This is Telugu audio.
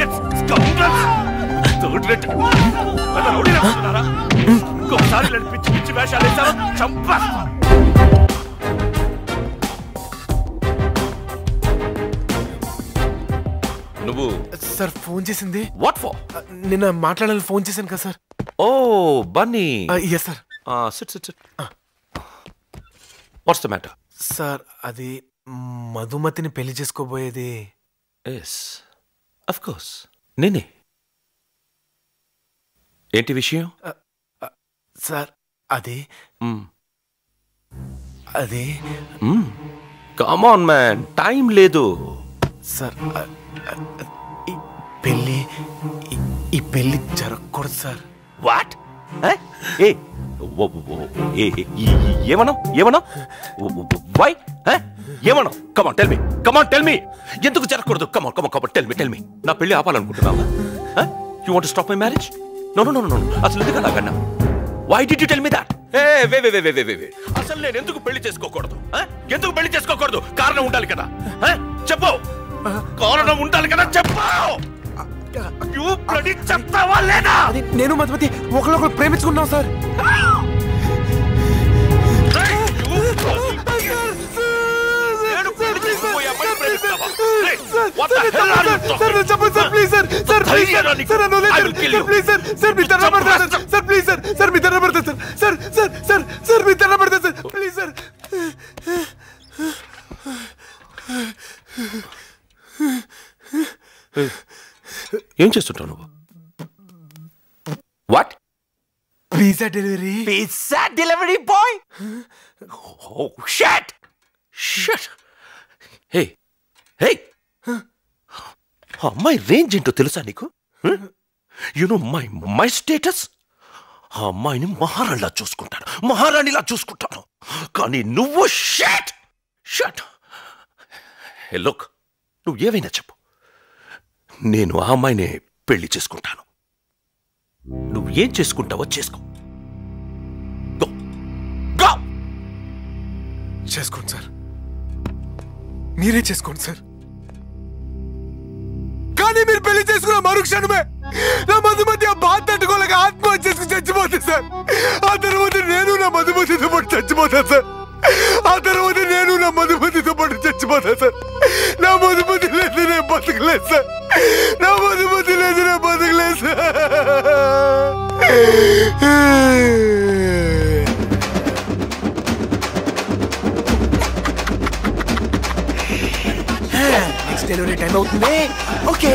idiots, scoundrels. Third rate. Whether rowdy rastunnara. ఇంకోసారి ఇలాంటి పిచ్చి పిచ్చి వేషాలు వేసారో చంపేస్తా. నువ్వు సార్ ఫోన్ చేసింది వాట్ ఫర్? నిన్న మాట్లాడాలని ఫోన్ చేశాను కదా సార్. ఓ Bunny. Yes sir. Sit. What's the matter? Sir అది మధుమతిని పెళ్లి చేసుకోబోయేది. ఎస్ అఫ్ కోర్స్ నేనే. ఏంటి విషయం? సార్ అది కమ్ ఆన్ మ్యాన్, టైం లేదు. సార్ ఈ పెళ్లి జరగకూడదు సార్. వాట్? ఏమన్నా వై ఏమన్నా? కమాన్ టెల్ మీ ఎందుకు జరగకూడదు? Come on tell me. నా పెళ్లి ఆపాలనుకుంటున్నావా? You want to stop my marriage? No అసలు ఎందుకు అలాగన్నా? Why did you tell me that? వే అసలు నేను ఎందుకు పెళ్లి చేసుకోకూడదు? కారణం ఉండాలి కదా. చెప్పు, కారణం ఉండాలి కదా, చెప్పు. చెప్తావా లేదా? నేను మధుమతి ఒకరికొకరు ప్రేమించుకున్నాం సార్. ఏం చేస్తుంటావు నువ్వు? What? Pizza delivery boy? Shut. Hey అమ్మాయి రేంజ్ ఏంటో తెలుసా నీకు? You know my status. ఆ అమ్మాయిని మహారాణిలా చూసుకుంటాను. కానీ నువ్వు షట్. హే లుక్, నువ్వు ఏవైనా చెప్పు, నేను ఆ అమ్మాయినే పెళ్లి చేసుకుంటాను. నువ్వు ఏం చేసుకుంటావో చేసుకో. చేసుకోండి సార్, మీరే చేసుకోండి సార్. కానీ మీరు పెళ్లి చేసుకున్న మరుక్షణమే నా మధుమతి ఆ బాధ తట్టుకోలేక ఆత్మహత్య చేసుకుని చచ్చిపోతుంది సార్. ఆ తర్వాత నేను నా మధుమతితో పాటు చచ్చిపోతాను సార్. నా మధుమతి లేదు, నేను బతకలేదు సార్. నెక్స్ట్ డెలివరీ టైం అవుతుంది. ఓకే